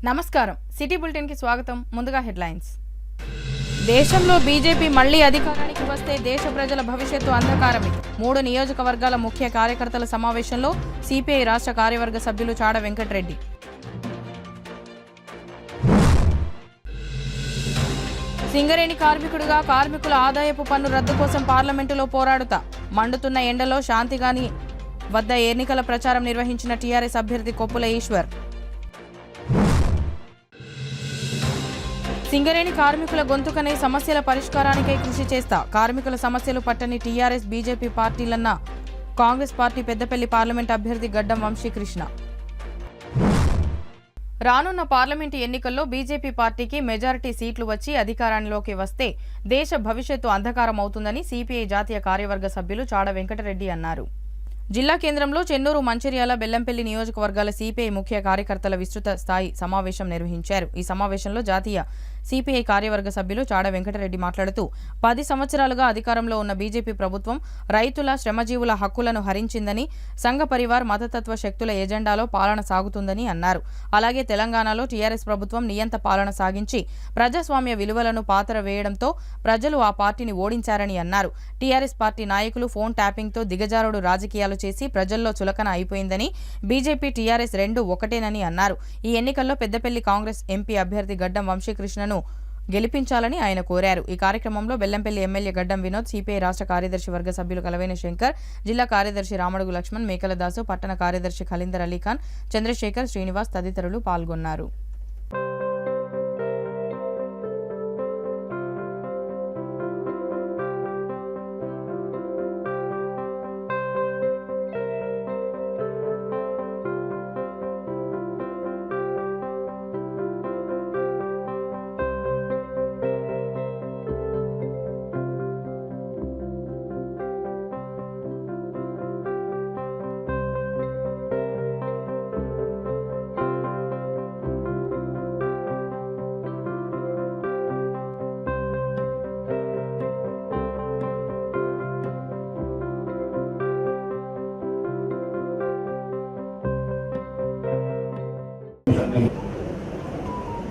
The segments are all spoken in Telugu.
నమస్కారం సిటీ బులెటిన్ కి స్వాగతం ముందుగా హెడ్లైన్స్ దేశంలో బీజేపీ మళ్లీ అధికారానికి వస్తే దేశ ప్రజల భవిష్యత్తు అంధకారమే 3 నియోజకవర్గాల ముఖ్య కార్యకర్తల సమావేశంలో సిపిఐ రాష్ట్ర కార్యవర్గ సభ్యులు చాడ వెంకటరెడ్డి సింగరేణి కార్మికుడిగా కార్మికుల ఆదాయపు పన్ను రద్దు కోసం పార్లమెంటులో పోరాడుతా మండుతున్న ఎండలో శాంతిగాని వద్ద ఎన్నికల ప్రచారం నిర్వహించిన టీఆర్ఎస్ అభ్యర్థి కొప్పుల ఈశ్వర్ సింగరేణి కార్మికుల గొంతుకనే సమస్యల పరిష్కారానికై కృషి చేస్తా కార్మికుల సమస్యలు పట్టని టీఆర్ఎస్ బీజేపీ పార్టీలన్న కాంగ్రెస్ పార్టీ పెద్దపల్లి పార్లమెంట్ అభ్యర్థి గడ్డం వంశీకృష్ణ రానున్న పార్లమెంటు ఎన్నికల్లో బీజేపీ పార్టీకి మెజారిటీ సీట్లు వచ్చి అధికారంలోకి వస్తే దేశ భవిష్యత్తు అంధకారం అవుతుందని సిపిఐ జాతీయ కార్యవర్గ సభ్యులు చాడ వెంకటరెడ్డి అన్నారు. జిల్లా కేంద్రంలో చెన్నూరు, మంచిర్యాల, బెల్లంపల్లి నియోజకవర్గాల సిపిఐ ముఖ్య కార్యకర్తల విస్తృత స్థాయి సమావేశం నిర్వహించారు. ఈ సమావేశంలో జాతీయ సిపిఐ కార్యవర్గ సభ్యులు చాడ వెంకటరెడ్డి మాట్లాడుతూ 10 సంవత్సరాలుగా అధికారంలో ఉన్న బీజేపీ ప్రభుత్వం రైతుల, శ్రమజీవుల హక్కులను హరించిందని, సంఘ పరివార్ మతతత్వ శక్తుల ఎజెండాలో పాలన సాగుతుందని అన్నారు. అలాగే తెలంగాణలో టీఆర్ఎస్ ప్రభుత్వం నియంత పాలన సాగించి ప్రజాస్వామ్య విలువలను పాతర వేయడంతో ప్రజలు ఆ పార్టీని ఓడించారని అన్నారు. టీఆర్ఎస్ పార్టీ నాయకులు ఫోన్ ట్యాపింగ్తో దిగజారుడు రాజకీయాలు చేసి ప్రజల్లో చులకన అయిపోయిందని, బీజేపీ టీఆర్ఎస్ రెండు ఒకటేనని అన్నారు. ఈ ఎన్నికల్లో పెద్దపల్లి కాంగ్రెస్ ఎంపీ అభ్యర్థి గడ్డం వంశీకృష్ణను గెలిపించాలని ఆయన కోరారు. ఈ కార్యక్రమంలో బెల్లంపల్లి ఎమ్మెల్యే గడ్డం వినోద్, సిపిఐ రాష్ట్ర కార్యదర్శి వర్గ సభ్యులు కలవేని శంకర్, జిల్లా కార్యదర్శి రామడుగు లక్ష్మణ్, మేకల దాసు, పట్టణ కార్యదర్శి ఖలీందర్ అలీఖాన్, చంద్రశేఖర్, శ్రీనివాస్ తదితరులు పాల్గొన్నారు.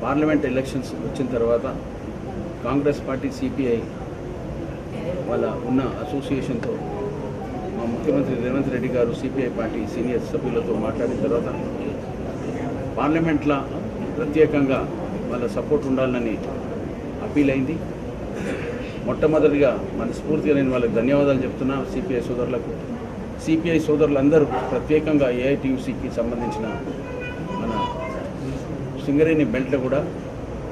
పార్లమెంట్ ఎలక్షన్స్ వచ్చిన తర్వాత కాంగ్రెస్ పార్టీ సిపిఐ వాళ్ళ ఉన్న అసోసియేషన్తో మా ముఖ్యమంత్రి రేవంత్ రెడ్డి గారు సిపిఐ పార్టీ సీనియర్ సభ్యులతో మాట్లాడిన తర్వాత పార్లమెంట్లో ప్రత్యేకంగా వాళ్ళ సపోర్ట్ ఉండాలని అప్పీల్ అయింది. మొట్టమొదటిగా మనస్ఫూర్తిగా నేను వాళ్ళకి ధన్యవాదాలు చెప్తున్నా. సిపిఐ సోదరులందరూ ప్రత్యేకంగా ఏఐటీయూసీకి సంబంధించిన మన సింగరేణి బెల్ట్లో కూడా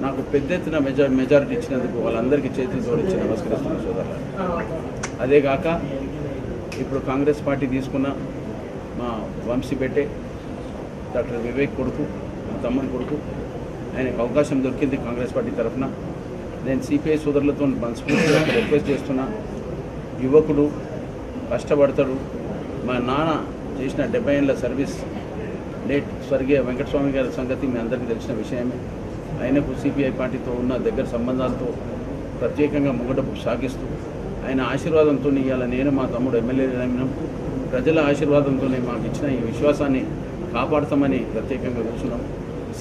నాకు పెద్ద ఎత్తున మెజారిటీ ఇచ్చినందుకు వాళ్ళందరికీ చేతులు జోడించి నమస్కరిస్తున్న సోదరులు. అదేగాక ఇప్పుడు కాంగ్రెస్ పార్టీ తీసుకున్న మా వంశీపేటే డాక్టర్ వివేక్ కొడుకు, మా తమ్ముని కొడుకు, ఆయనకు అవకాశం దొరికింది కాంగ్రెస్ పార్టీ తరఫున. నేను సిపిఐ సోదరులతో మనస్ఫూర్తిగా రిక్వెస్ట్ చేస్తున్నా. యువకుడు కష్టపడతాడు. మా నాన్న చేసిన 70 ఏళ్ళ సర్వీస్ లేట్ స్వర్గీయ వెంకటస్వామి గారి సంగతి మీ అందరికీ తెలిసిన విషయమే. ఆయనకు సిపిఐ పార్టీతో ఉన్న దగ్గర సంబంధాలతో ప్రత్యేకంగా ముంగటపు సాగిస్తూ ఆయన ఆశీర్వాదంతో ఇవాళ నేను మా తమ్ముడు ఎమ్మెల్యే అయినాం. ప్రజల ఆశీర్వాదంతోనే మాకు ఇచ్చిన ఈ విశ్వాసాన్ని కాపాడుతామని ప్రత్యేకంగా కూర్చున్నాం.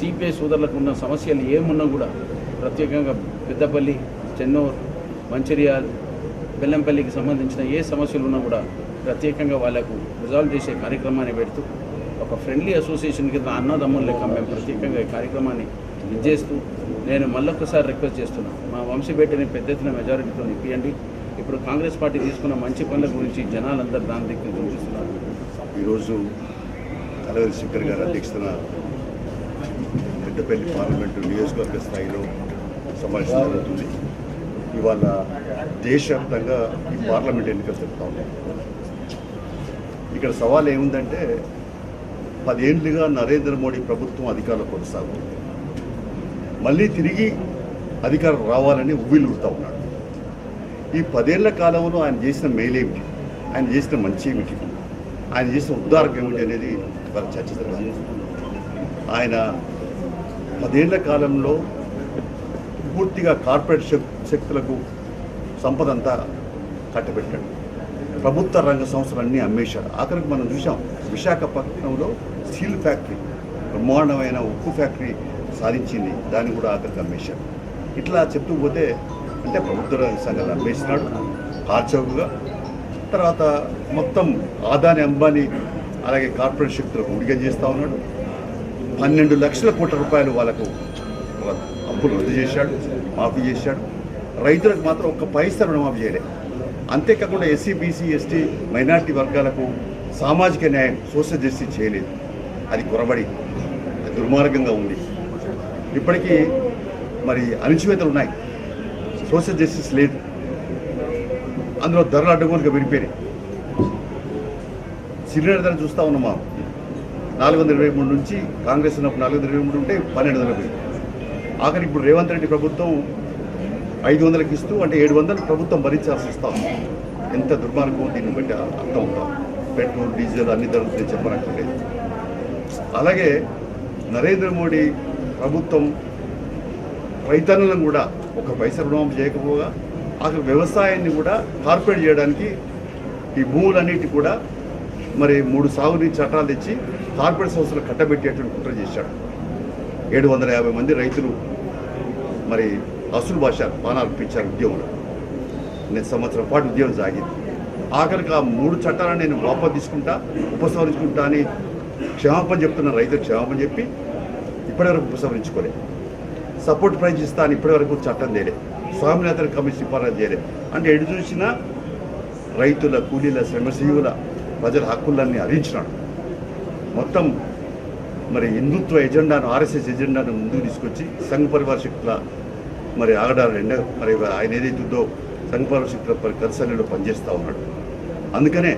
సిపిఐ సోదరులకు ఉన్న సమస్యలు ఏమున్నా కూడా ప్రత్యేకంగా పెద్దపల్లి, చెన్నూరు, మంచిర్యాల, బెల్లంపల్లికి సంబంధించిన ఏ సమస్యలు ఉన్నా కూడా ప్రత్యేకంగా వాళ్ళకు రిజాల్వ్ చేసే కార్యక్రమాన్ని పెడుతూ ఒక ఫ్రెండ్లీ అసోసియేషన్ కింద అన్నదమ్ముల లెక్క మేము ప్రత్యేకంగా ఈ కార్యక్రమాన్ని ఇచ్చేస్తూ నేను మళ్ళొక్కసారి రిక్వెస్ట్ చేస్తున్నాను. మా వంశీపేటని పెద్ద ఎత్తున మెజారిటీతో నింపియండి. ఇప్పుడు కాంగ్రెస్ పార్టీ తీసుకున్న మంచి పనుల గురించి జనాలందరూ దాని దగ్గర చూపిస్తున్నారు. ఈరోజు కలవేరి శంకర్ గారు అధ్యక్షతన పెద్దపల్లి పార్లమెంటు నియోజకవర్గ స్థాయిలో సమావేశం జరుగుతుంది. ఇవాళ దేశవ్యాప్తంగా ఈ పార్లమెంట్ ఎన్నికలు జరుగుతూ ఉన్నాయి. ఇక్కడ సవాల్ ఏముందంటే 10 ఏళ్లుగా నరేంద్ర మోడీ ప్రభుత్వం అధికారంలో కొనసాగుతుంది. మళ్ళీ తిరిగి అధికారం రావాలని ఉవ్విళ్ళూరుతూ ఉన్నాడు. ఈ 10 ఏళ్ల కాలంలో ఆయన చేసిన మేలేమిటి, ఆయన చేసిన మంచి ఏమిటి, ఆయన చేసిన ఉద్ధారం ఏమిటి అనేది వాళ్ళ చర్చ జరగాలి. ఆయన 10 ఏళ్ల కాలంలో పూర్తిగా కార్పొరేట్ శక్తులకు సంపద అంతా కట్టబెట్టాడు. ప్రభుత్వ రంగ సంస్థలన్నీ అమ్మేశారు. ఆఖరికి మనం చూసాం విశాఖపట్నంలో స్టీల్ ఫ్యాక్టరీ, బ్రహ్మాండమైన ఉక్కు ఫ్యాక్టరీ సాధించింది దాన్ని కూడా ఆఖరికి అమ్మేశాడు. ఇట్లా చెప్తూ పోతే అంటే ప్రభుత్వ రంగ సంఘాలు అమ్మేసినాడు కార్చౌకగా. తర్వాత మొత్తం ఆదాని అంబానీ అలాగే కార్పొరేట్ శక్తులకు ఉడిగం చేస్తూ ఉన్నాడు. 12 లక్షల కోట్ల రూపాయలు వాళ్ళకు అప్పులు రద్దు చేశాడు, మాఫీ చేశాడు. రైతులకు మాత్రం ఒక్క పైసా రుణమాఫీ చేయలేదు. అంతేకాకుండా ఎస్సీ బీసీ ఎస్టీ మైనార్టీ వర్గాలకు సామాజిక న్యాయం సోషల్ జస్టిస్ చేయలేదు. అది కొరబడి దుర్మార్గంగా ఉంది. ఇప్పటికీ మరి అణచివేతలు ఉన్నాయి, సోషల్ జస్టిస్ లేదు. అందులో ధరలు అడ్డగోలుగా పెరిగిపోయినాయి. సిలిండర్ ధర చూస్తూ ఉన్నామా, 423 నుంచి కాంగ్రెస్ ఉన్నప్పుడు 423 ఉంటే 1200 పోయింది. ఆఖరికి ఇప్పుడు రేవంత్ రెడ్డి ప్రభుత్వం 500కి ఇస్తూ అంటే 700 ప్రభుత్వం భరించాల్సి ఇస్తాం. ఎంత దుర్మార్గం దీన్ని బట్టి అర్థం అవుతాం. పెట్రోల్ డీజిల్ అన్ని ధరలు చెప్పనట్లేదు. అలాగే నరేంద్ర మోడీ ప్రభుత్వం రైతన్నులను కూడా ఒక పైసా రుణమాఫీ చేయకపోగా అసలు వ్యవసాయాన్ని కూడా కార్పొరేట్ చేయడానికి ఈ భూములన్నిటి కూడా మరి 3 సాగునీటి చట్టాలు తెచ్చి కార్పొరేట్ సంస్థలు కట్టబెట్టేటువంటి కుట్ర చేశాడు. 750 మంది రైతులు మరి అసలు భాష పానాలు ఇప్పించారు ఉద్యోగంలో. నేను సంవత్సరం పాటు ఉద్యోగం సాగింది. ఆఖరికి ఆ 3 చట్టాలను నేను వాపసు తీసుకుంటా, ఉపసంహరించుకుంటా అని క్షమాపణ చెప్తున్న రైతులు క్షమాపణ చెప్పి ఇప్పటివరకు ఉపసంహరించుకోలేదు. సపోర్ట్ ప్రైజ్ ఇస్తా అని ఇప్పటివరకు చట్టం చేయలేదు. స్వామినాథన్ కమిషన్ సిఫారసు చేయలేదు. అంటే ఎటు చూసినా రైతుల, కూలీల, శ్రమజీవుల, ప్రజల హక్కులన్నీ హరించినాడు. మొత్తం మరి హిందుత్వ ఎజెండాను, ఆర్ఎస్ఎస్ ఎజెండాను ముందుకు తీసుకొచ్చి సంఘ పరివార శక్తుల మరి ఆగడాలు మరి ఆయన ఏదైతుందో సంఘ పరివార శక్తుల కరసనలో పనిచేస్తూ ఉన్నాడు. అందుకనే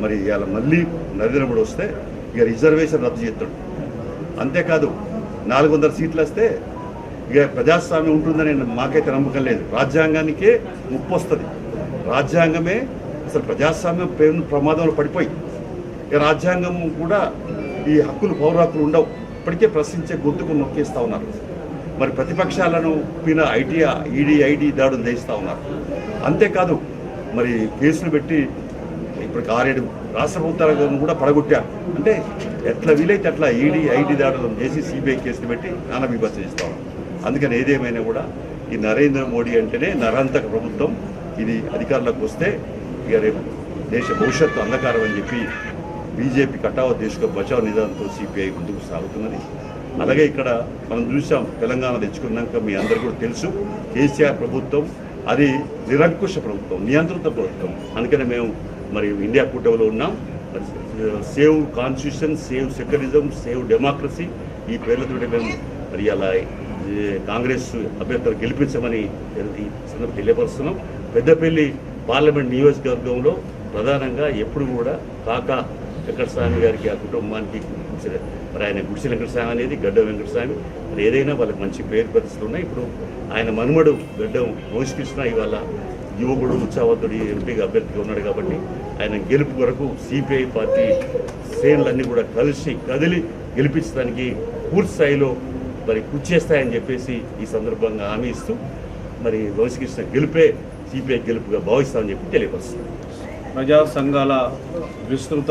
మరి ఇవాళ మళ్ళీ నరేంద్ర మోడీ వస్తే ఇక రిజర్వేషన్ రద్దు చేస్తాడు. అంతేకాదు 400 సీట్లు వస్తే ఇక ప్రజాస్వామ్యం ఉంటుందని మాకైతే నమ్మకం లేదు. రాజ్యాంగానికే ముప్పు వస్తుంది. రాజ్యాంగమే అసలు ప్రజాస్వామ్యం పేరు ప్రమాదంలో పడిపోయి ఇక రాజ్యాంగం కూడా ఈ హక్కులు, పౌర హక్కులు ఉండవు. ఇప్పటికే ప్రశ్నించే గొంతుకు నొక్కేస్తూ ఉన్నారు. మరి ప్రతిపక్షాలను పైన ఈడీ దాడులు చేస్తూ ఉన్నారు. అంతేకాదు మరి కేసులు పెట్టి ఇప్పటికి 6-7 రాష్ట్ర ప్రభుత్వాలను కూడా పడగొట్టారు. అంటే ఎట్లా వీలైతే అట్లా ఐటీ దాడులను చేసి సిబిఐ కేసులు పెట్టి నానా విభజన చేస్తూ ఉన్నారు. అందుకని ఏదేమైనా కూడా ఈ నరేంద్ర మోడీ అంటేనే నరాంతక ప్రభుత్వం. ఇది అధికారంలోకి వస్తే ఇక రేపు దేశ భవిష్యత్తు అంధకారం అని చెప్పి బీజేపీ కటావ దేశ బచావ్ నిదానంతో సిపిఐ ముందుకు సాగుతున్నది. అలాగే ఇక్కడ మనం చూసాం, తెలంగాణ తెచ్చుకున్నాక మీ అందరికీ కూడా తెలుసు, కేసీఆర్ ప్రభుత్వం అది నిరంకుశ ప్రభుత్వం, నియంత్రిత ప్రభుత్వం. అందుకనే మేము మరి ఇండియా కూటమిలో ఉన్నాం. Save constitution, save secularism, save democracy ఈ పేర్లతో మేము మరి అలా కాంగ్రెస్ అభ్యర్థులు గెలిపించమని తెలియపరుస్తున్నాం. పెద్దపల్లి పార్లమెంట్ నియోజకవర్గంలో ప్రధానంగా ఎప్పుడు కూడా కాకా వెంకటస్వామి గారికి, ఆ కుటుంబానికి మరి ఆయన గుడిసె వెంకటస్వామి అనేది గడ్డం వెంకటస్వామి మరి ఏదైనా వాళ్ళకి మంచి పేరు పరిస్థితులు ఉన్నాయి. ఇప్పుడు ఆయన మనుమడు గడ్డం మోసికృష్ణ ఇవాళ యువకుడు, ఉత్సాహవంతుడు ఎంపీగా అభ్యర్థిగా ఉన్నాడు. కాబట్టి ఆయన గెలుపు వరకు సిపిఐ పార్టీ శ్రేణులన్నీ కూడా కలిసి కదిలి గెలిపించడానికి పూర్తి స్థాయిలో మరి కృషి చేస్తాయని చెప్పేసి ఈ సందర్భంగా హామీ ఇస్తూ మరి వంశకృష్ణ గెలుపే సిపిఐ గెలుపుగా భావిస్తామని చెప్పి తెలియపరుస్తుంది. ప్రజా సంఘాల విస్తృత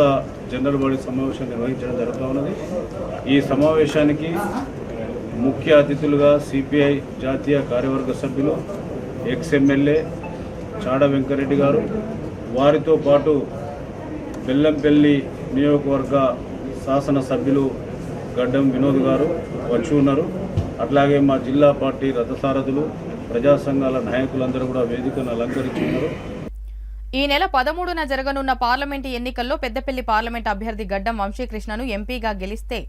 జనరల్ బాడీ సమావేశం నిర్వహించడం జరుగుతూ ఉన్నది. ఈ సమావేశానికి ముఖ్య అతిథులుగా సిపిఐ జాతీయ కార్యవర్గ సభ్యులు, ఎక్స్ఎమ్మెల్యే చాడ వెంకరెడ్డి గారు, వారితో పాటు బెల్లంపల్లి నియోజకవర్గ శాసనసభ్యులు గడ్డం వినోద్ గారు వచ్చి ఉన్నారు. అట్లాగే మా జిల్లా పార్టీ రథసారథులు, ప్రజా సంఘాల నాయకులందరూ కూడా వేదికను అలంకరించి ఉన్నారు. ఈ నెల 13న జరగనున్న పార్లమెంటు ఎన్నికల్లో పెద్దపల్లి పార్లమెంటు అభ్యర్థి గడ్డం వంశీకృష్ణను ఎంపీగా గెలిస్తే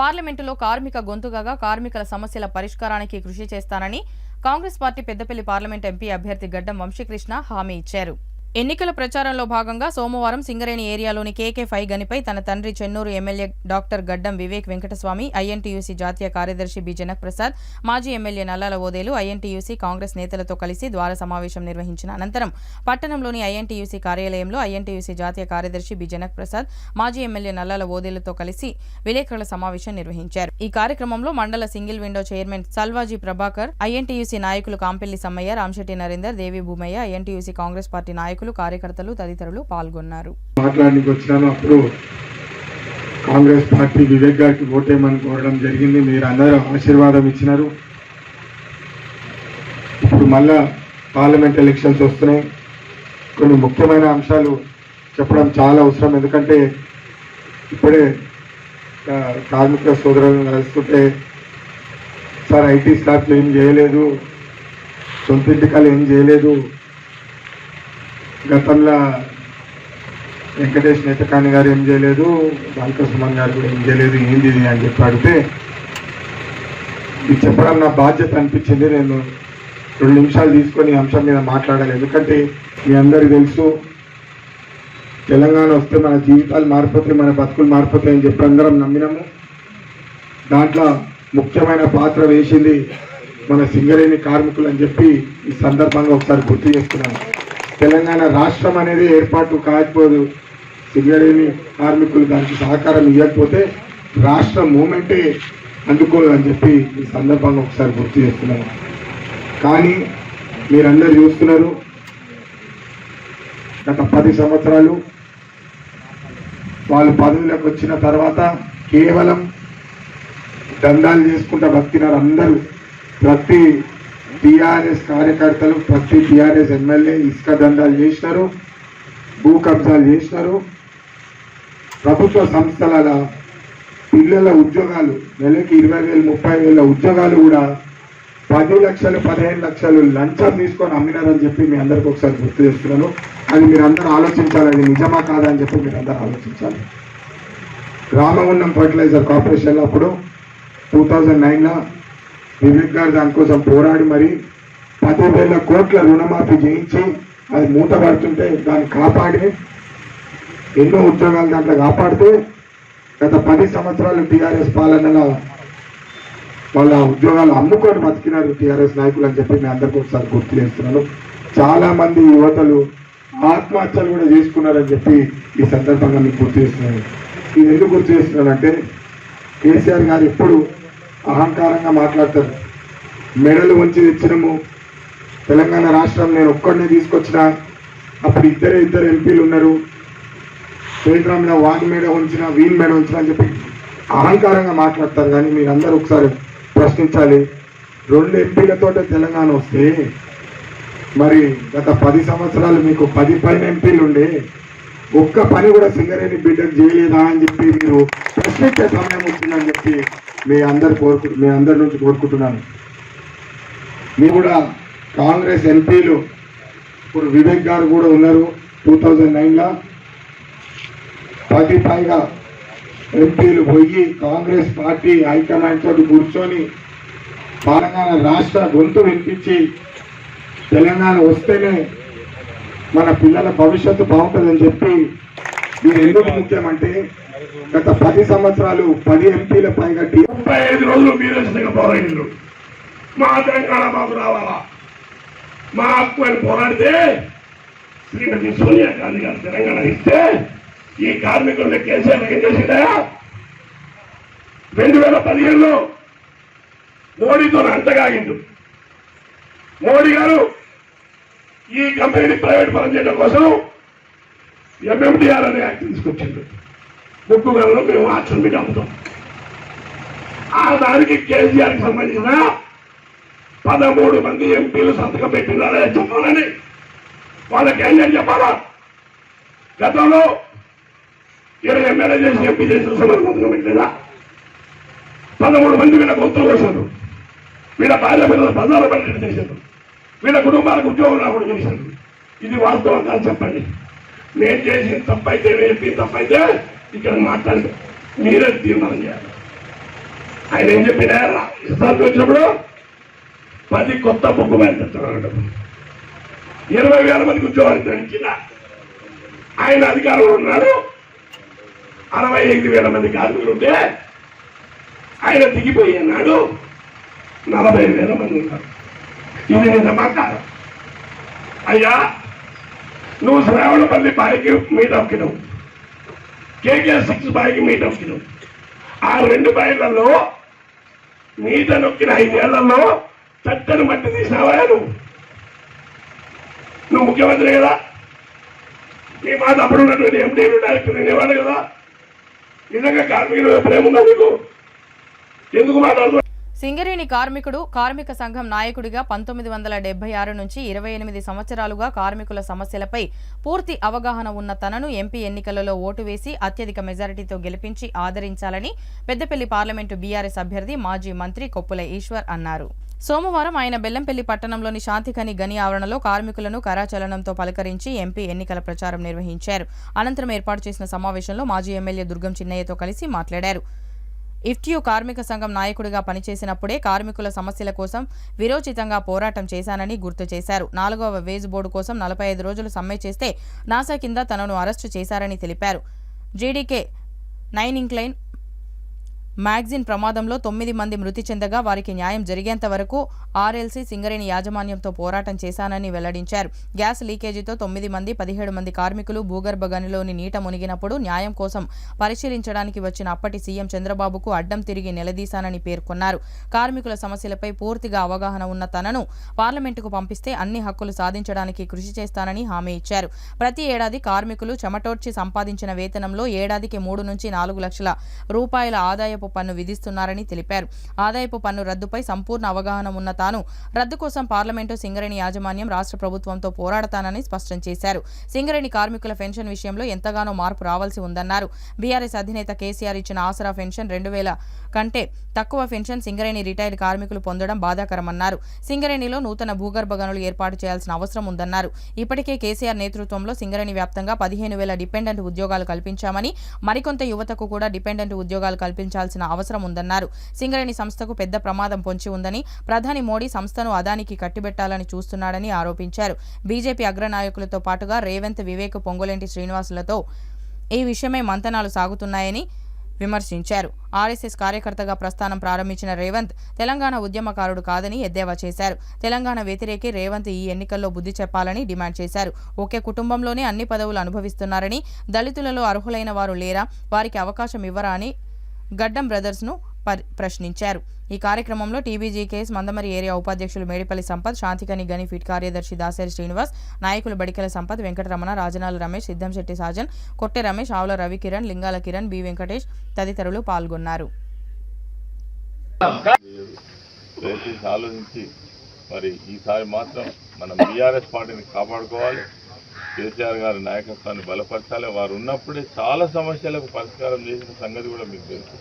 పార్లమెంటులో కార్మిక గొంతుగా కార్మికుల సమస్యల పరిష్కారానికి కృషి చేస్తానని Congress party Peddapalli parliament MP అభ్యర్థి గడ్డం వంశీకృష్ణ హామీ ఇచ్చారు. ఎన్నికల ప్రచారంలో భాగంగా సోమవారం సింగరేణి ఏరియాలోని కేకే5 గనిపై తన తండ్రి చెన్నూరు ఎమ్మెల్యే డాక్టర్ గడ్డం వివేక్ వెంకటస్వామి, ఐఎన్టీయూసీ జాతీయ కార్యదర్శి బి జనక్ ప్రసాద్, మాజీ ఎమ్మెల్యే నల్లాల ఓదేలు, ఐఎన్టీయూసీ కాంగ్రెస్ నేతలతో కలిసి ద్వార సమావేశం నిర్వహించిన అనంతరం పట్టణంలోని ఐఎన్టీయూసీ కార్యాలయంలో ఐఎన్టీయూసీ జాతీయ కార్యదర్శి బి జనక్ ప్రసాద్, మాజీ ఎమ్మెల్యే నల్లాల ఓదేలతో కలిసి విలేకరుల సమావేశం నిర్వహించారు. ఈ కార్యక్రమంలో మండల single window chairman Salwaji Prabhakar, INTUC నాయకులు కాంపెల్లి సమ్మయ్య, రామశెట్టి నరేందర్, దేవి భూమయ్య, ఐఎన్టీయూసీ కాంగ్రెస్ పార్టీ నాయకులు, కార్యకర్తలు తదితరులు పాల్గొన్నారు. మాట్లాడడానికి వచ్చినాను. అప్పుడు కాంగ్రెస్ పార్టీ వివేక్ గారికి ఓటేయమని కోరడం జరిగింది. మీరు అందరూ ఆశీర్వాదం ఇచ్చినారు. ఇప్పుడు మళ్ళా పార్లమెంట్ ఎలక్షన్స్ వస్తున్నాయి. కొన్ని ముఖ్యమైన అంశాలు చెప్పడం చాలా అవసరం. ఎందుకంటే ఇప్పుడే కార్మిక సోదరులను కలుస్తుంటే సార్ ఐటీ స్టాఫ్లు ఏం చేయలేదు, సొంత ఇంటికాలు ఏం చేయలేదు, గతంలో వెంకటేష్ నేతకాని గారు ఏం చేయలేదు, బాల్క సుమన్ గారు కూడా ఏం చేయలేదు, ఏంది ఇది అని చెప్పి అడిగితే ఇది చెప్పడం నా బాధ్యత అనిపించింది. నేను 2 నిమిషాలు తీసుకొని ఈ అంశం మీద మాట్లాడాలి. ఎందుకంటే మీ అందరికీ తెలుసు, తెలంగాణ వస్తే మన జీవితాలు మారిపోతాయి, మన బతుకులు మారిపోతాయి అని చెప్పి అందరం నమ్మినాము. దాంట్లో ముఖ్యమైన పాత్ర వేసింది మన సింగరేణి కార్మికులు అని చెప్పి ఈ సందర్భంగా ఒకసారి గుర్తు చేస్తున్నాను. తెలంగాణ రాష్ట్రం అనేది ఏర్పాటు కాకపోదు, సింగరేణి కార్మికులు దానికి సహకారం ఇవ్వకపోతే రాష్ట్ర మూమెంటే అందుకోదు అని చెప్పి ఈ సందర్భంగా ఒకసారి గుర్తు చేస్తున్నాను. కానీ మీరందరూ చూస్తున్నారు, గత 10 సంవత్సరాలు వాళ్ళు పదవిలోకి వచ్చిన తర్వాత కేవలం దందాలు చేసుకుంటా బతికినారు అందరూ. ప్రతి టీఆర్ఎస్ కార్యకర్తలు, ప్రతి టీఆర్ఎస్ ఎమ్మెల్యే ఇసుక దందాలు చేసినారు, భూ కబ్జాలు చేసినారు. ప్రభుత్వ సంస్థల పిల్లల ఉద్యోగాలు నెలకి 20,000 30,000 ఉద్యోగాలు కూడా 10 లక్షలు 15 లక్షలు లంచం తీసుకొని అమ్మినారని చెప్పి మీ అందరికి ఒకసారి గుర్తు చేస్తున్నాను. అది మీరు అందరూ ఆలోచించాలి, అది నిజమా కాదా అని చెప్పి మీరు అందరూ ఆలోచించాలి. రామగుండం ఫర్టిలైజర్ కార్పొరేషన్లో అప్పుడు 2009లో వివేక్ గారు దానికోసం పోరాడి మరి 10,000 కోట్ల రుణమాఫీ చేయించి అది మూత పడుతుంటే దాన్ని కాపాడి ఎన్నో ఉద్యోగాలు దాంట్లో కాపాడుతూ గత 10 సంవత్సరాలు టీఆర్ఎస్ పాలనలో వాళ్ళ ఉద్యోగాలు అమ్ముకొని బతికినారు టీఆర్ఎస్ నాయకులు అని చెప్పి నేను అందరికీ ఒకసారి గుర్తు చేస్తున్నాను. చాలా మంది యువతలు ఆత్మహత్యలు కూడా చేసుకున్నారని చెప్పి ఈ సందర్భంగా మీకు గుర్తు చేస్తున్నాను. ఇది ఎందుకు గుర్తు చేస్తున్నానంటే కేసీఆర్ గారు ఎప్పుడు అహంకారంగా మాట్లాడతారు. మెడలు వంచి తెచ్చినము, తెలంగాణ రాష్ట్రం నేను ఒక్కడినే తీసుకొచ్చిన, అప్పుడు ఇద్దరు ఎంపీలు ఉన్నారు, కేంద్రంలో వాని మేడ ఉంచిన వీని మేడ ఉంచిన అని చెప్పి అహంకారంగా మాట్లాడతారు. కానీ మీరందరూ ఒకసారి ప్రశ్నించాలి, 2 ఎంపీలతో తెలంగాణ వస్తే మరి గత 10 సంవత్సరాలు మీకు 10 పైన ఎంపీలు ఉండే ఒక్క పని కూడా సింగరేణి బిడ్డకు చేయలేదా అని చెప్పి మీరు ప్రశ్నించే సమయం వచ్చిందని చెప్పి మీ అందరి నుంచి కోరుకుంటున్నాను. మీరు కూడా కాంగ్రెస్ ఎంపీలు ఇప్పుడు వివేక్ గారు కూడా ఉన్నారు. 2009లో 10 పైగా ఎంపీలు పోయి కాంగ్రెస్ పార్టీ హైకమాండ్ తోటి కూర్చొని తెలంగాణ రాష్ట్ర గొంతు వినిపించి తెలంగాణ వస్తేనే మన పిల్లల భవిష్యత్తు బాగుంటుందని చెప్పి ఇది ఎందుకు ముఖ్యమంటే గత 10 సంవత్సరాలు 10 ఎంపీల పైగా 35 రోజులు మీరు పోరాడిండ్రు. మా తెలంగాణ మాకు రావాలా, మా హక్కు అని పోరాడితే శ్రీమతి సోనియా గాంధీ గారు తెలంగాణ ఇస్తే ఈ కార్మికులను కేసీఆర్ ఏం చేసిందా? 2015లో మోడీతో అంతగాగిండు. మోడీ గారు ఈ కంపెనీని ప్రైవేట్ పరం చేయడం కోసం ఎంఎండిఆర్ అనే యాక్ట్ తీసుకొచ్చిండు. ముక్కు గలలో మేము ఆక్షన్ మీద అమ్ముతాం. ఆ దానికి కేసీఆర్కి సంబంధించిన 13 మంది ఎంపీలు సంతకం పెట్టినారే చెప్పాలని వాళ్ళకి ఏం చెప్పాలా? గతంలో 20 ఎమ్మెల్యే చేసి ఎంపీ చేసిన సంతకం పెట్టలేదా? 13 మంది వీళ్ళ గొంతులు వేశారు, వీళ్ళ భార్య పిల్లల బజార్లు పర్యటన చేశారు, వీళ్ళ కుటుంబాలకు ఉద్యోగం రాకుండా చేశారు. ఇది వాస్తవంగా చెప్పండి. నేను చేసిన తప్పైతే ఎంపీ తప్పైతే ఇక్కడ మాట్లాడి మీరే తీర్మానం చేయాలి. ఆయన ఏం చెప్పినా ఇస్తానికి వచ్చినప్పుడు 10 కొత్త బొగ్గు మైలు తెస్తున్నాడు, 20,000 మందికి ఉద్యోగాలు ఇచ్చిన ఆయన అధికారంలో ఉన్నాడు. 65,000 మంది కార్మికులు ఉంటే ఆయన దిగిపోయి అన్నాడు 40,000 మంది ఉన్నారు. ఇది నిజమా కాదు? అయ్యా, నువ్వు శ్రావణపల్లి బాయికి మీట్ అవ్వకినావు, కేకేఆర్ 6 బాయికి మీట్ అవ్వకినావు. ఆ 2 బాయిలలో మీట నొక్కిన 5 ఏళ్లలో చట్టను మట్టి తీసినావా? నువ్వు ముఖ్యమంత్రి కదా, నీ మాట అప్పుడు ఉన్నటువంటి ఎండీలు డైరెక్టర్ అనేవాడు కదా. నిజంగా కార్మికుల మీద ప్రేమ ఉందా మీకు? ఎందుకు మాట్లాడుతున్నారు? సింగరేణి కార్మికుడు కార్మిక సంఘం నాయకుడిగా 1976 నుంచి 28 సంవత్సరాలుగా కార్మికుల సమస్యలపై పూర్తి అవగాహన ఉన్న తనను ఎంపీ ఎన్నికలలో ఓటు వేసి అత్యధిక మెజారిటీతో గెలిపించి ఆదరించాలని పెద్దపల్లి పార్లమెంటు బీఆర్ఎస్ అభ్యర్థి మాజీ మంత్రి కొప్పుల ఈశ్వర్ అన్నారు. సోమవారం ఆయన బెల్లంపల్లి పట్టణంలోని శాంతిఖని గని ఆవరణలో కార్మికులను కరాచలనంతో పలకరించి ఎంపీ ఎన్నికల ప్రచారం నిర్వహించారు. అనంతరం ఏర్పాటు చేసిన సమావేశంలో మాజీ ఎమ్మెల్యే దుర్గం చిన్నయ్యతో కలిసి మాట్లాడారు. ఇఫ్ట్యూ కార్మిక సంఘం నాయకుడిగా పనిచేసినప్పుడే కార్మికుల సమస్యల కోసం విరోచితంగా పోరాటం చేశానని గుర్తు చేశారు. 4వ వేజ్ బోర్డు కోసం 45 రోజులు సమ్మె చేస్తే నాసా కింద తనను అరెస్టు చేశారని తెలిపారు. జీడీకే 9 ఇంక్లైన్ మ్యాగజిన్ ప్రమాదంలో 9 మంది మృతి చెందగా వారికి న్యాయం జరిగేంత వరకు ఆర్ఎల్సీ సింగరేణి యాజమాన్యంతో పోరాటం చేశానని వెల్లడించారు. గ్యాస్ లీకేజీతో 9 మంది 17 మంది కార్మికులు భూగర్భ గనిలోని నీట మునిగినప్పుడు న్యాయం కోసం పరిశీలించడానికి వచ్చిన అప్పటి సీఎం చంద్రబాబుకు అడ్డం తిరిగి నిలదీశానని పేర్కొన్నారు. కార్మికుల సమస్యలపై పూర్తిగా అవగాహన ఉన్న తనను పార్లమెంటుకు పంపిస్తే అన్ని హక్కులు సాధించడానికి కృషి చేస్తానని హామీ ఇచ్చారు. ప్రతి ఏడాది కార్మికులు చెమటోడ్చి సంపాదించిన వేతనంలో ఏడాదికి 3 నుంచి 4 లక్షల రూపాయల ఆదాయపు పన్ను విధిస్తున్నారని తెలిపారు. ఆదాయపు పన్ను రద్దుపై సంపూర్ణ అవగాహన ఉన్న తాను రద్దు కోసం పార్లమెంటు సింగరేణి యాజమాన్యం రాష్ట్ర ప్రభుత్వంతో పోరాడతానని స్పష్టం చేశారు. సింగరేణి కార్మికుల పెన్షన్ విషయంలో ఎంతగానో మార్పు రావాల్సి ఉందన్నారు. బీఆర్ఎస్ అధినేత కేసీఆర్ ఇచ్చిన ఆసరా పెన్షన్ 2000 కంటే తక్కువ పెన్షన్ సింగరేణి రిటైర్డ్ కార్మికులు పొందడం బాధాకరమన్నారు. సింగరేణిలో నూతన భూగర్భ గనులు ఏర్పాటు చేయాల్సిన అవసరం ఉందన్నారు. ఇప్పటికే కేసీఆర్ నేతృత్వంలో సింగరేణి వ్యాప్తంగా 15,000 డిపెండెంట్ ఉద్యోగాలు కల్పించామని మరికొంత యువతకు కూడా డిపెండెంట్ ఉద్యోగాలు కల్పించాల్సిన అవసరం ఉందన్నారు. సింగరేణి సంస్థకు పెద్ద ప్రమాదం పొంచి ఉందని ప్రధాని మోడీ సంస్థను అదానికి కట్టిబెట్టాలని చూస్తున్నాడని ఆరోపించారు. బీజేపీ అగ్రనాయకులతో పాటుగా రేవంత్, వివేక్, పొంగులేంటి శ్రీనివాసులతో ఈ విషయమై మంతనాలు సాగుతున్నాయని విమర్శించారు. ఆర్ఎస్ఎస్ కార్యకర్తగా ప్రస్థానం ప్రారంభించిన రేవంత్ తెలంగాణ ఉద్యమకారుడు కాదని ఎద్దేవా చేశారు. తెలంగాణ వ్యతిరేకి రేవంత్ ఈ ఎన్నికల్లో బుద్ధి చెప్పాలని డిమాండ్ చేశారు. ఒకే కుటుంబంలోనే అన్ని పదవులు అనుభవిస్తున్నారని, దళితులలో అర్హులైన వారు లేరా, వారికి అవకాశం ఇవ్వరా అని గడ్డం బ్రదర్స్ను ప్రశ్నించారు. ఈ కార్యక్రమంలో టీబీజీకేఎస్ మందమరి ఏరియా ఉపాధ్యక్షులు మేడిపల్లి సంపత్, శాంతికని గని ఫిట్ కార్యదర్శి దాసేరి శ్రీనివాస్, నాయకులు బడికెల సంపత్, వెంకటరమణ, రాజనాల రమేష్, సిద్ధంశెట్టి సాజన్, కొట్టె రమేష్, ఆవుల రవికిరణ్, లింగాల కిరణ్, బి వెంకటేష్ తదితరులు పాల్గొన్నారు. ఆలోచించి మరి ఈసారి మాత్రం మనం బీఆర్ఎస్ పార్టీని కాపాడుకోవాలి. కేసీఆర్ గారి నాయకత్వాన్ని బలపరచాలి. వారు ఉన్నప్పుడే చాలా సమస్యలకు పరిష్కారం చేసిన సంగతి కూడా మీకు తెలుసు.